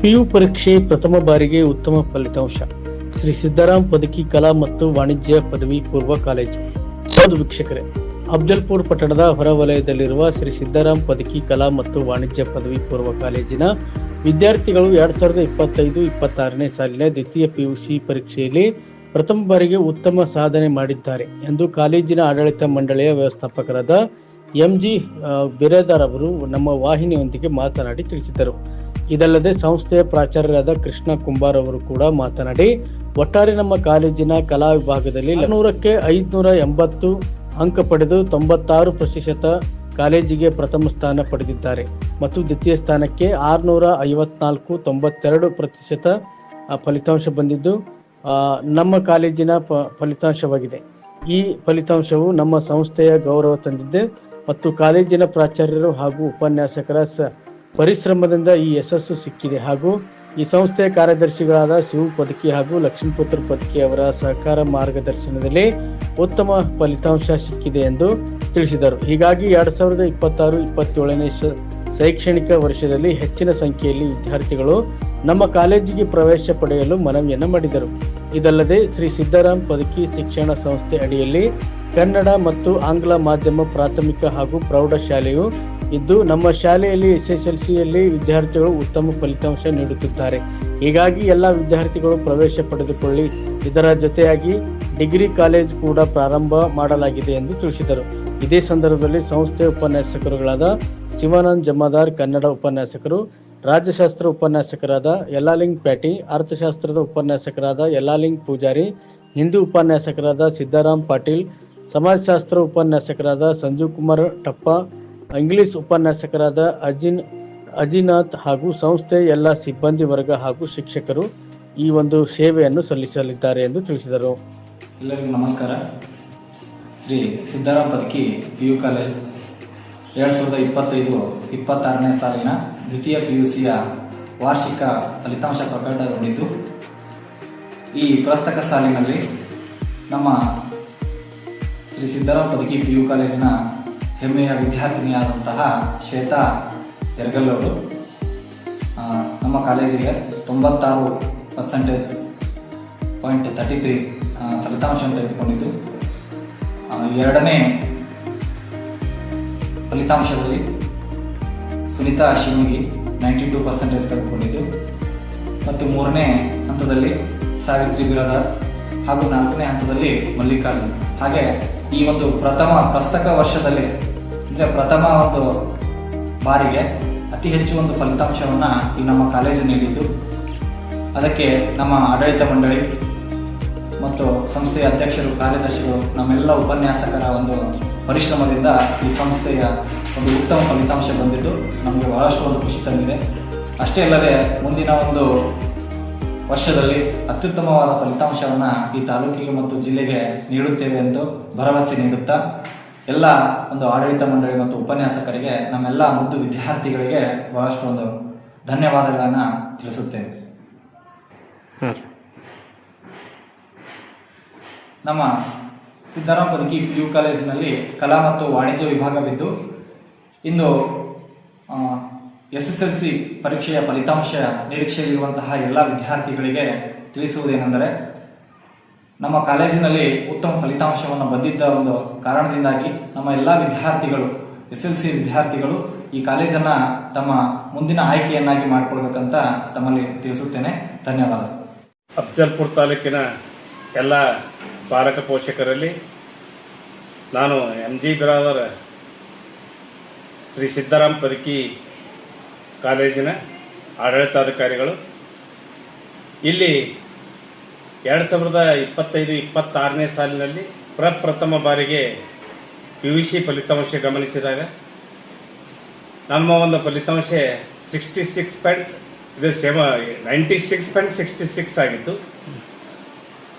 PU ಪರೀಕ್ಷೆ ಪ್ರಥಮ ಬಾರಿಗೆ ಉತ್ತಮ ಫಲಿತಾಂಶ. ಶ್ರೀ ಸಿದ್ದರಾಮ್ ಪದಕಿ ಕಲಾ ಮತ್ತು ವಾಣಿಜ್ಯ ಪದವಿ ಪೂರ್ವ ಕಾಲೇಜು. ಹೌದು ವೀಕ್ಷಕರೇ, ಅಫ್ಜಲ್ಪುರ್ ಪಟ್ಟಣದ ಹೊರವಲಯದಲ್ಲಿರುವ ಶ್ರೀ ಸಿದ್ದರಾಮ್ ಪದಕಿ ಕಲಾ ಮತ್ತು ವಾಣಿಜ್ಯ ಪದವಿ ಪೂರ್ವ ಕಾಲೇಜಿನ ವಿದ್ಯಾರ್ಥಿಗಳು 2025-26ನೇ ಸಾಲಿನ ದ್ವಿತೀಯ ಪಿಯುಸಿ ಪರೀಕ್ಷೆಯಲ್ಲಿ ಪ್ರಥಮ ಬಾರಿಗೆ ಉತ್ತಮ ಸಾಧನೆ ಮಾಡಿದ್ದಾರೆ ಎಂದು ಕಾಲೇಜಿನ ಆಡಳಿತ ಮಂಡಳಿಯ ವ್ಯವಸ್ಥಾಪಕರಾದ ಎಂಜಿ ಬಿರೇದಾರ್ ಅವರು ನಮ್ಮ ವಾಹಿನಿಯೊಂದಿಗೆ ಮಾತನಾಡಿ ತಿಳಿಸಿದರು. ಇದಲ್ಲದೆ ಸಂಸ್ಥೆಯ ಪ್ರಾಚಾರ್ಯರಾದ ಕೃಷ್ಣ ಕುಂಬಾರ್ ಅವರು ಕೂಡ ಮಾತನಾಡಿ, ಒಟ್ಟಾರೆ ನಮ್ಮ ಕಾಲೇಜಿನ ಕಲಾ ವಿಭಾಗದಲ್ಲಿ 100ಕ್ಕೆ 580 ಅಂಕ ಪಡೆದು 96% ಕಾಲೇಜಿಗೆ ಪ್ರಥಮ ಸ್ಥಾನ ಪಡೆದಿದ್ದಾರೆ ಮತ್ತು ದ್ವಿತೀಯ ಸ್ಥಾನಕ್ಕೆ 654 92% ಫಲಿತಾಂಶ ಬಂದಿದ್ದು ನಮ್ಮ ಕಾಲೇಜಿನ ಫಲಿತಾಂಶವಾಗಿದೆ. ಈ ಫಲಿತಾಂಶವು ನಮ್ಮ ಸಂಸ್ಥೆಯ ಗೌರವ ತಂದಿದೆ ಮತ್ತು ಕಾಲೇಜಿನ ಪ್ರಾಚಾರ್ಯರು ಹಾಗೂ ಉಪನ್ಯಾಸಕರ ಪರಿಶ್ರಮದಿಂದ ಈ ಯಶಸ್ಸು ಸಿಕ್ಕಿದೆ ಹಾಗೂ ಈ ಸಂಸ್ಥೆಯ ಕಾರ್ಯದರ್ಶಿಗಳಾದ ಶಿವ ಪದಕಿ ಹಾಗೂ ಲಕ್ಷ್ಮೀಪುತ್ರ ಪದಕಿ ಅವರ ಸಹಕಾರ ಮಾರ್ಗದರ್ಶನದಲ್ಲಿ ಉತ್ತಮ ಫಲಿತಾಂಶ ಸಿಕ್ಕಿದೆ ಎಂದು ತಿಳಿಸಿದರು. ಹೀಗಾಗಿ 2026-27ನೇ ಶೈಕ್ಷಣಿಕ ವರ್ಷದಲ್ಲಿ ಹೆಚ್ಚಿನ ಸಂಖ್ಯೆಯಲ್ಲಿ ವಿದ್ಯಾರ್ಥಿಗಳು ನಮ್ಮ ಕಾಲೇಜಿಗೆ ಪ್ರವೇಶ ಪಡೆಯಲು ಮನವಿಯನ್ನು ಮಾಡಿದರು. ಇದಲ್ಲದೆ ಶ್ರೀ ಸಿದ್ದರಾಮ್ ಪದಕಿ ಶಿಕ್ಷಣ ಸಂಸ್ಥೆ ಅಡಿಯಲ್ಲಿ ಕನ್ನಡ ಮತ್ತು ಆಂಗ್ಲ ಮಾಧ್ಯಮ ಪ್ರಾಥಮಿಕ ಹಾಗೂ ಪ್ರೌಢಶಾಲೆಯು ಇದ್ದು, ನಮ್ಮ ಶಾಲೆಯಲ್ಲಿ SSLCಯಲ್ಲಿ ವಿದ್ಯಾರ್ಥಿಗಳು ಉತ್ತಮ ಫಲಿತಾಂಶ ನೀಡುತ್ತಿದ್ದಾರೆ. ಹೀಗಾಗಿ ಎಲ್ಲ ವಿದ್ಯಾರ್ಥಿಗಳು ಪ್ರವೇಶ ಪಡೆದುಕೊಳ್ಳಿ. ಇದರ ಜೊತೆಯಾಗಿ ಡಿಗ್ರಿ ಕಾಲೇಜ್ ಕೂಡ ಪ್ರಾರಂಭ ಮಾಡಲಾಗಿದೆ ಎಂದು ತಿಳಿಸಿದರು. ಇದೇ ಸಂದರ್ಭದಲ್ಲಿ ಸಂಸ್ಥೆಯ ಉಪನ್ಯಾಸಕರುಗಳಾದ ಶಿವಾನಂದ್ ಜಮಾದಾರ್ ಕನ್ನಡ ಉಪನ್ಯಾಸಕರು, ರಾಜ್ಯಶಾಸ್ತ್ರ ಉಪನ್ಯಾಸಕರಾದ ಯಲ್ಲಾಲಿಂಗ್ ಪ್ಯಾಟಿ, ಅರ್ಥಶಾಸ್ತ್ರದ ಉಪನ್ಯಾಸಕರಾದ ಯಲ್ಲಾಲಿಂಗ್ ಪೂಜಾರಿ, ಹಿಂದಿ ಉಪನ್ಯಾಸಕರಾದ ಸಿದ್ದರಾಮ್ ಪಾಟೀಲ್, ಸಮಾಜಶಾಸ್ತ್ರ ಉಪನ್ಯಾಸಕರಾದ ಸಂಜೀವ್ ಕುಮಾರ್ ಟಪ್ಪ, ಇಂಗ್ಲಿಷ್ ಉಪನ್ಯಾಸಕರಾದ ಅಜಿನಾಥ್ ಹಾಗೂ ಸಂಸ್ಥೆಯ ಎಲ್ಲ ಸಿಬ್ಬಂದಿ ವರ್ಗ ಹಾಗೂ ಶಿಕ್ಷಕರು ಈ ಒಂದು ಸೇವೆಯನ್ನು ಸಲ್ಲಿಸಲಿದ್ದಾರೆ ಎಂದು ತಿಳಿಸಿದರು. ಎಲ್ಲರಿಗೂ ನಮಸ್ಕಾರ. ಶ್ರೀ ಸಿದ್ದರಾಮ್ ಪದಕಿ PU ಕಾಲೇಜ್ 2025-26ನೇ ಸಾಲಿನ ದ್ವಿತೀಯ PUCಯ ವಾರ್ಷಿಕ ಫಲಿತಾಂಶ ಪ್ರಕಟಗೊಂಡಿದ್ದು, ಈ ಪ್ರಸಕ್ತ ಸಾಲಿನಲ್ಲಿ ನಮ್ಮ ಶ್ರೀ ಸಿದ್ದರಾಮ್ ಪದಕಿ PU ಕಾಲೇಜಿನ ಹೆಮ್ಮೆಯ ವಿದ್ಯಾರ್ಥಿನಿಯಾದಂತಹ ಶ್ವೇತಾ ಯರ್ಗಲ್ಲವರು ನಮ್ಮ ಕಾಲೇಜಿಗೆ 96.33 ಫಲಿತಾಂಶವನ್ನು ತೆಗೆದುಕೊಂಡಿದ್ದು, ಎರಡನೇ ಫಲಿತಾಂಶದಲ್ಲಿ ಸುನೀತಾ ಶಿವಗಿ 92% ತೆಗೆದುಕೊಂಡಿದ್ದು ಮತ್ತು ಮೂರನೇ ಹಂತದಲ್ಲಿ ಸಾವಿತ್ರಿ ಬಿರಾದಾರ್ ಹಾಗೂ ನಾಲ್ಕನೇ ಹಂತದಲ್ಲಿ ಮಲ್ಲಿಕಾರ್ಜುನ್. ಹಾಗೆ ಈ ಒಂದು ಪ್ರಸಕ್ತ ವರ್ಷದಲ್ಲಿ ಅಂದರೆ ಪ್ರಥಮ ಒಂದು ಬಾರಿಗೆ ಅತಿ ಹೆಚ್ಚು ಒಂದು ಫಲಿತಾಂಶವನ್ನು ಈ ನಮ್ಮ ಕಾಲೇಜು ನೀಡಿದ್ದು, ಅದಕ್ಕೆ ನಮ್ಮ ಆಡಳಿತ ಮಂಡಳಿ ಮತ್ತು ಸಂಸ್ಥೆಯ ಅಧ್ಯಕ್ಷರು, ಕಾರ್ಯದರ್ಶಿಗಳು, ನಮ್ಮೆಲ್ಲ ಉಪನ್ಯಾಸಕರ ಒಂದು ಪರಿಶ್ರಮದಿಂದ ಈ ಸಂಸ್ಥೆಯ ಒಂದು ಉತ್ತಮ ಫಲಿತಾಂಶ ಬಂದಿದ್ದು ನಮಗೆ ಬಹಳಷ್ಟು ಒಂದು ಖುಷಿ ತಂದಿದೆ. ಅಷ್ಟೇ ಅಲ್ಲದೆ ಮುಂದಿನ ಒಂದು ವರ್ಷದಲ್ಲಿ ಅತ್ಯುತ್ತಮವಾದ ಫಲಿತಾಂಶವನ್ನು ಈ ತಾಲೂಕಿಗೆ ಮತ್ತು ಜಿಲ್ಲೆಗೆ ನೀಡುತ್ತೇವೆ ಎಂದು ಭರವಸೆ ನೀಡುತ್ತಾ ಎಲ್ಲ ಒಂದು ಆಡಳಿತ ಮಂಡಳಿ ಮತ್ತು ಉಪನ್ಯಾಸಕರಿಗೆ, ನಮ್ಮೆಲ್ಲ ಮುದ್ದು ವಿದ್ಯಾರ್ಥಿಗಳಿಗೆ ಬಹಳಷ್ಟು ಒಂದು ಧನ್ಯವಾದಗಳನ್ನು ತಿಳಿಸುತ್ತೇವೆ. ನಮ್ಮ ಸಿದ್ದರಾಮ್ ಪದಕಿ PU ಕಾಲೇಜಿನಲ್ಲಿ ಕಲಾ ಮತ್ತು ವಾಣಿಜ್ಯ ವಿಭಾಗವಿದ್ದು, ಇಂದು SSLC ಪರೀಕ್ಷೆಯ ಫಲಿತಾಂಶ ನಿರೀಕ್ಷೆಯಲ್ಲಿರುವಂತಹ ಎಲ್ಲ ವಿದ್ಯಾರ್ಥಿಗಳಿಗೆ ತಿಳಿಸುವುದೇನೆಂದರೆ, ನಮ್ಮ ಕಾಲೇಜಿನಲ್ಲಿ ಉತ್ತಮ ಫಲಿತಾಂಶವನ್ನು ಬಂದಿದ್ದ ಒಂದು ಕಾರಣದಿಂದಾಗಿ ನಮ್ಮ ಎಲ್ಲ ವಿದ್ಯಾರ್ಥಿಗಳು, SSLC ವಿದ್ಯಾರ್ಥಿಗಳು ಈ ಕಾಲೇಜನ್ನು ತಮ್ಮ ಮುಂದಿನ ಆಯ್ಕೆಯನ್ನಾಗಿ ಮಾಡಿಕೊಳ್ಬೇಕಂತ ತಮ್ಮಲ್ಲಿ ತಿಳಿಸುತ್ತೇನೆ. ಧನ್ಯವಾದ. ಅಫ್ಜಲ್ಪುರ್ ತಾಲೂಕಿನ ಎಲ್ಲ ಪಾಲಕ ಪೋಷಕರಲ್ಲಿ ನಾನು MG ಬಿರಾದಾರ್ ಶ್ರೀ ಸಿದ್ದರಾಮ್ ಪದಕಿ ಕಾಲೇಜಿನ ಆಡಳಿತಾಧಿಕಾರಿಗಳು. ಇಲ್ಲಿ 2025-26ನೇ ಸಾಲಿನಲ್ಲಿ ಪ್ರಪ್ರಥಮ ಬಾರಿಗೆ PUC ಫಲಿತಾಂಶ ಗಮನಿಸಿದಾಗ ನಮ್ಮ ಒಂದು ಫಲಿತಾಂಶ 96.66 ಆಗಿತ್ತು.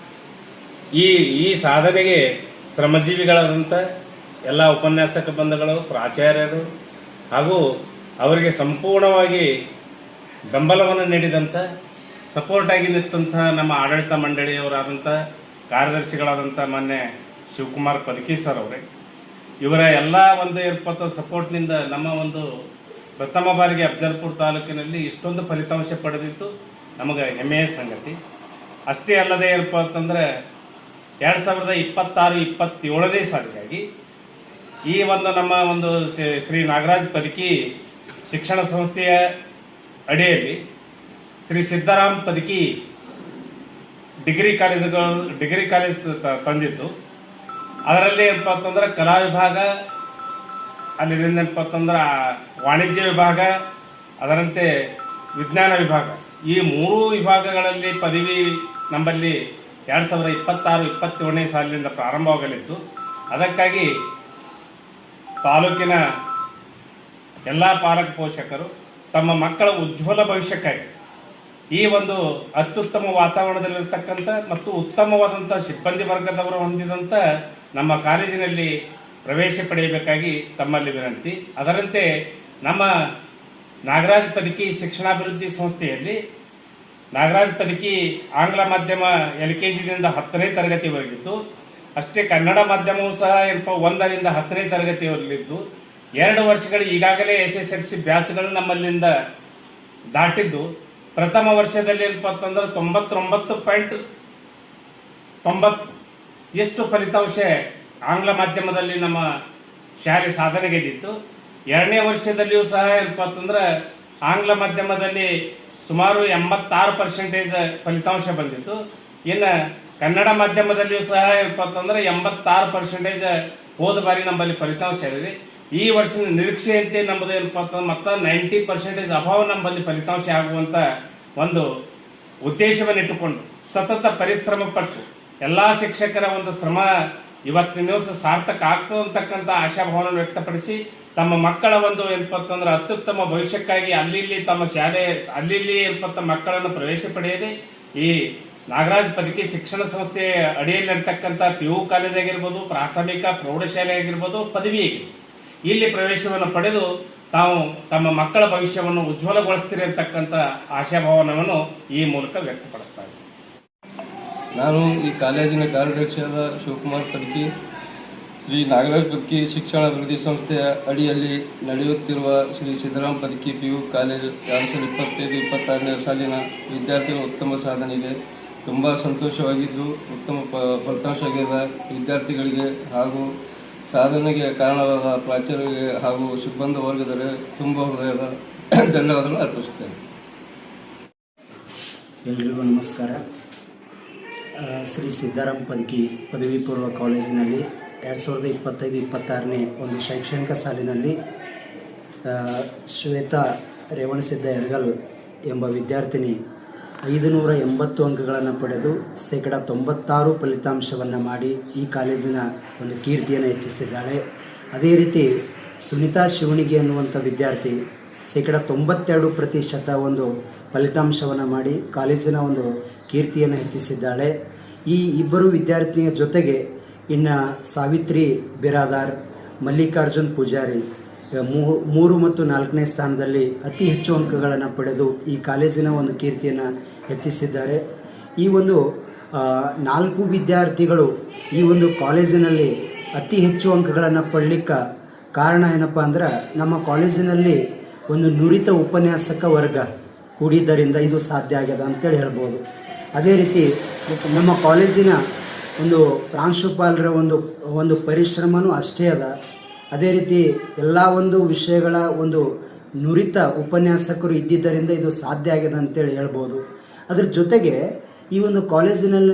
ಈ ಸಾಧನೆಗೆ ಶ್ರಮಜೀವಿಗಳಾದಂಥ ಎಲ್ಲ ಉಪನ್ಯಾಸಕ ಬಂಧುಗಳು, ಪ್ರಾಚಾರ್ಯರು ಹಾಗೂ ಅವರಿಗೆ ಸಂಪೂರ್ಣವಾಗಿ ಬೆಂಬಲವನ್ನು ನೀಡಿದಂಥ ಸಪೋರ್ಟ್ ಆಗಿ ನಿಂತಹ ನಮ್ಮ ಆಡಳಿತ ಮಂಡಳಿಯವರಾದಂಥ ಕಾರ್ಯದರ್ಶಿಗಳಾದಂಥ ಮಾನ್ಯ ಶಿವಕುಮಾರ್ ಪದಕಿ ಸರ್ ಅವರೇ, ಇವರ ಎಲ್ಲ ಒಂದು ಸಪೋರ್ಟ್ನಿಂದ ನಮ್ಮ ಒಂದು ಪ್ರಥಮ ಬಾರಿಗೆ ಅಫ್ಜಲ್ಪುರ ತಾಲೂಕಿನಲ್ಲಿ ಇಷ್ಟೊಂದು ಫಲಿತಾಂಶ ಪಡೆದಿತ್ತು ನಮಗೆ ಹೆಮ್ಮೆಯ ಸಂಗತಿ. ಅಷ್ಟೇ ಅಲ್ಲದೆ ಏನಪ್ಪ ಅಂತಂದರೆ 2026-27ನೇ ಸಾಲಿಗಾಗಿ ಈ ಒಂದು ನಮ್ಮ ಒಂದು ಶ್ರೀ ನಾಗರಾಜ್ ಪದಕಿ ಶಿಕ್ಷಣ ಸಂಸ್ಥೆಯ ಅಡಿಯಲ್ಲಿ ಶ್ರೀ ಸಿದ್ದರಾಮ್ ಪದಕಿ ಡಿಗ್ರಿ ಕಾಲೇಜ್ ತಂದಿತ್ತು. ಅದರಲ್ಲಿ ಏನಪ್ಪ ಅಂತಂದ್ರೆ ಕಲಾ ವಿಭಾಗ, ಅಲ್ಲಿ ಏನಪ್ಪ ಅಂತಂದ್ರೆ ವಾಣಿಜ್ಯ ವಿಭಾಗ, ಅದರಂತೆ ವಿಜ್ಞಾನ ವಿಭಾಗ, ಈ 3 ವಿಭಾಗಗಳಲ್ಲಿ ಪದವಿ ನಮ್ಮಲ್ಲಿ 2026-27ನೇ ಸಾಲಿನಿಂದ ಪ್ರಾರಂಭವಾಗಲಿದ್ದು, ಅದಕ್ಕಾಗಿ ತಾಲೂಕಿನ ಎಲ್ಲ ಪಾಲಕ ಪೋಷಕರು ತಮ್ಮ ಮಕ್ಕಳ ಉಜ್ವಲ ಭವಿಷ್ಯಕ್ಕಾಗಿ ಈ ಒಂದು ಅತ್ಯುತ್ತಮ ವಾತಾವರಣದಲ್ಲಿರ್ತಕ್ಕಂಥ ಮತ್ತು ಉತ್ತಮವಾದಂಥ ಸಿಬ್ಬಂದಿ ವರ್ಗದವರು ಹೊಂದಿದಂಥ ನಮ್ಮ ಕಾಲೇಜಿನಲ್ಲಿ ಪ್ರವೇಶ ಪಡೆಯಬೇಕಾಗಿ ತಮ್ಮಲ್ಲಿ ವಿನಂತಿ. ಅದರಂತೆ ನಮ್ಮ ನಾಗರಾಜ್ ಪದಕಿ ಶಿಕ್ಷಣಾಭಿವೃದ್ಧಿ ಸಂಸ್ಥೆಯಲ್ಲಿ ನಾಗರಾಜ್ ಪದಕಿ ಆಂಗ್ಲ ಮಾಧ್ಯಮ LKGದಿಂದ 10ನೇ ತರಗತಿವರೆಗಿದ್ದು, ಅಷ್ಟೇ ಕನ್ನಡ ಮಾಧ್ಯಮವೂ ಸಹ 1ರಿಂದ 10ನೇ ತರಗತಿಯವರಲ್ಲಿದ್ದು, 2 ವರ್ಷಗಳು ಈಗಾಗಲೇ SSLC ಬ್ಯಾಚ್ಗಳು ನಮ್ಮಲ್ಲಿಂದ ದಾಟಿದ್ದು, ಪ್ರಥಮ ವರ್ಷದಲ್ಲಿ ಏನಪ್ಪ ಅಂತಂದ್ರೆ 99.90 ಎಷ್ಟು ಫಲಿತಾಂಶ ಆಂಗ್ಲ ಮಾಧ್ಯಮದಲ್ಲಿ ನಮ್ಮ ಶಾಲೆ ಸಾಧನೆಗೈದಿತ್ತು. 2ನೇ ವರ್ಷದಲ್ಲಿಯೂ ಸಹ ಏನಪ್ಪ ಅಂತಂದ್ರೆ ಆಂಗ್ಲ ಮಾಧ್ಯಮದಲ್ಲಿ ಸುಮಾರು 86% ಫಲಿತಾಂಶ ಬಂದಿತ್ತು. ಇನ್ನು ಕನ್ನಡ ಮಾಧ್ಯಮದಲ್ಲಿಯೂ ಸಹ ಏನಪ್ಪ ಅಂತಂದ್ರೆ 86% ಹೋದ ಬಾರಿ ನಮ್ಮಲ್ಲಿ ಫಲಿತಾಂಶ ಇದೆ. ಈ ವರ್ಷದ ನಿರೀಕ್ಷೆಯಂತೆ ನಮ್ಮದು ಏನಪ್ಪ ಅಂತಂದ್ರೆ ಮತ್ತೆ 90% ಅಭಾವ ನಮ್ಮಲ್ಲಿ ಫಲಿತಾಂಶ ಆಗುವಂತ ಒಂದು ಉದ್ದೇಶವನ್ನು ಇಟ್ಟುಕೊಂಡು ಸತತ ಪರಿಶ್ರಮ ಪಟ್ಟು ಎಲ್ಲಾ ಶಿಕ್ಷಕರ ಒಂದು ಶ್ರಮ ಇವತ್ತಿನ ದಿವಸ ಸಾರ್ಥಕ ಆಗ್ತದೆ ಅಂತಕ್ಕಂಥ ಆಶಾಭಾವವನ್ನು ವ್ಯಕ್ತಪಡಿಸಿ ತಮ್ಮ ಮಕ್ಕಳ ಒಂದು ಏನಪ್ಪ ಅಂತಂದ್ರೆ ಅತ್ಯುತ್ತಮ ಭವಿಷ್ಯಕ್ಕಾಗಿ ಅಲ್ಲಿ ತಮ್ಮ ಶಾಲೆ ಅಲ್ಲಿ ಏನಪ್ಪ ಮಕ್ಕಳನ್ನು ಪ್ರವೇಶ ಪಡೆಯದೆ ಈ ನಾಗರಾಜ್ ಪದಕಿ ಶಿಕ್ಷಣ ಸಂಸ್ಥೆ ಅಡಿಯಲ್ಲಿ ಇರ್ತಕ್ಕಂಥ PU ಕಾಲೇಜ್ ಆಗಿರ್ಬೋದು, ಪ್ರಾಥಮಿಕ ಪ್ರೌಢಶಾಲೆ ಆಗಿರ್ಬೋದು, ಪದವಿ ಆಗಿರ್ಬೋದು, ಇಲ್ಲಿ ಪ್ರವೇಶವನ್ನು ಪಡೆದು ತಾವು ತಮ್ಮ ಮಕ್ಕಳ ಭವಿಷ್ಯವನ್ನು ಉಜ್ವಲಗೊಳಿಸ್ತೀರಿ ಅಂತಕ್ಕಂಥ ಆಶಾಭಾವನವನ್ನು ಈ ಮೂಲಕ ವ್ಯಕ್ತಪಡಿಸ್ತಾ ಇದ್ದೀನಿ. ನಾನು ಈ ಕಾಲೇಜಿನ ಕಾರ್ಯದರ್ಶಿಯಾದ ಶಿವಕುಮಾರ್ ಪದಕಿ ಶ್ರೀ ನಾಗರಾಜ್ ಪದಕಿ ಶಿಕ್ಷಣಾಭಿವೃದ್ಧಿ ಸಂಸ್ಥೆಯ ಅಡಿಯಲ್ಲಿ ನಡೆಯುತ್ತಿರುವ ಶ್ರೀ ಸಿದ್ದರಾಮ್ ಪದಕಿ PU ಕಾಲೇಜ್ 2025-26ನೇ ಸಾಲಿನ ವಿದ್ಯಾರ್ಥಿಗಳ ಉತ್ತಮ ಸಾಧನೆಗೆ ತುಂಬ ಸಂತೋಷವಾಗಿದ್ದು, ಉತ್ತಮ ಫಲಿತಾಂಶ ಆಗಿದ ವಿದ್ಯಾರ್ಥಿಗಳಿಗೆ ಹಾಗೂ ಸಾಧನೆಗೆ ಕಾರಣವಾದ ಪ್ರಾಚಾರ್ಯರಿಗೆ ಹಾಗೂ ಸಿಬ್ಬಂದಿ ವರ್ಗದವರಿಗೆ ತುಂಬ ಹೃದಯದ ಧನ್ಯವಾದಗಳು ಅರ್ಪಿಸುತ್ತೇನೆ. ಎಲ್ರಿಗೂ ನಮಸ್ಕಾರ. ಶ್ರೀ ಸಿದ್ದರಾಮ್ ಪದಕಿ ಪದವಿ ಪೂರ್ವ ಕಾಲೇಜಿನಲ್ಲಿ 2025-26ನೇ ಒಂದು ಶೈಕ್ಷಣಿಕ ಸಾಲಿನಲ್ಲಿ ಶ್ವೇತಾ ರೇವಣಸಿದ್ದ ಯರಗಲ್ ಎಂಬ ವಿದ್ಯಾರ್ಥಿನಿ 580 ಅಂಕಗಳನ್ನು ಪಡೆದು 96% ಫಲಿತಾಂಶವನ್ನು ಮಾಡಿ ಈ ಕಾಲೇಜಿನ ಒಂದು ಕೀರ್ತಿಯನ್ನು ಹೆಚ್ಚಿಸಿದ್ದಾಳೆ. ಅದೇ ರೀತಿ ಸುನಿತಾ ಶಿವಣಿಗೆ ಅನ್ನುವಂಥ ವಿದ್ಯಾರ್ಥಿ 92% ಒಂದು ಫಲಿತಾಂಶವನ್ನು ಮಾಡಿ ಕಾಲೇಜಿನ ಒಂದು ಕೀರ್ತಿಯನ್ನು ಹೆಚ್ಚಿಸಿದ್ದಾಳೆ. ಈ ಇಬ್ಬರು ವಿದ್ಯಾರ್ಥಿನಿಯ ಜೊತೆಗೆ ಇನ್ನು ಸಾವಿತ್ರಿ ಬಿರಾದಾರ್, ಮಲ್ಲಿಕಾರ್ಜುನ್ ಪೂಜಾರಿ 3 ಮತ್ತು 4ನೇ ಸ್ಥಾನದಲ್ಲಿ ಅತಿ ಹೆಚ್ಚು ಅಂಕಗಳನ್ನು ಪಡೆದು ಈ ಕಾಲೇಜಿನ ಒಂದು ಕೀರ್ತಿಯನ್ನು ಹೆಚ್ಚಿಸಿದ್ದಾರೆ. ಈ ಒಂದು 4 ವಿದ್ಯಾರ್ಥಿಗಳು ಈ ಒಂದು ಕಾಲೇಜಿನಲ್ಲಿ ಅತಿ ಹೆಚ್ಚು ಅಂಕಗಳನ್ನು ಪಡಲಿಕ್ಕೆ ಕಾರಣ ಏನಪ್ಪ ಅಂದ್ರೆ ನಮ್ಮ ಕಾಲೇಜಿನಲ್ಲಿ ಒಂದು ನುರಿತ ಉಪನ್ಯಾಸಕ ವರ್ಗ ಕೂಡಿದ್ದರಿಂದ ಇದು ಸಾಧ್ಯ ಆಗ್ಯದ ಅಂತೇಳಿ ಹೇಳ್ಬೋದು. ಅದೇ ರೀತಿ ನಮ್ಮ ಕಾಲೇಜಿನ ಒಂದು ಪ್ರಾಂಶುಪಾಲರ ಒಂದು ಪರಿಶ್ರಮನೂ ಅಷ್ಟೇ ಅದ. ಅದೇ ರೀತಿ ಎಲ್ಲ ಒಂದು ವಿಷಯಗಳ ಒಂದು ನುರಿತ ಉಪನ್ಯಾಸಕರು ಇದ್ದಿದ್ದರಿಂದ ಇದು ಸಾಧ್ಯ ಆಗಿದೆ ಅಂತೇಳಿ ಹೇಳ್ಬೋದು. ಅದ್ರ ಜೊತೆಗೆ ಈ ಒಂದು ಕಾಲೇಜಿನಲ್ಲಿ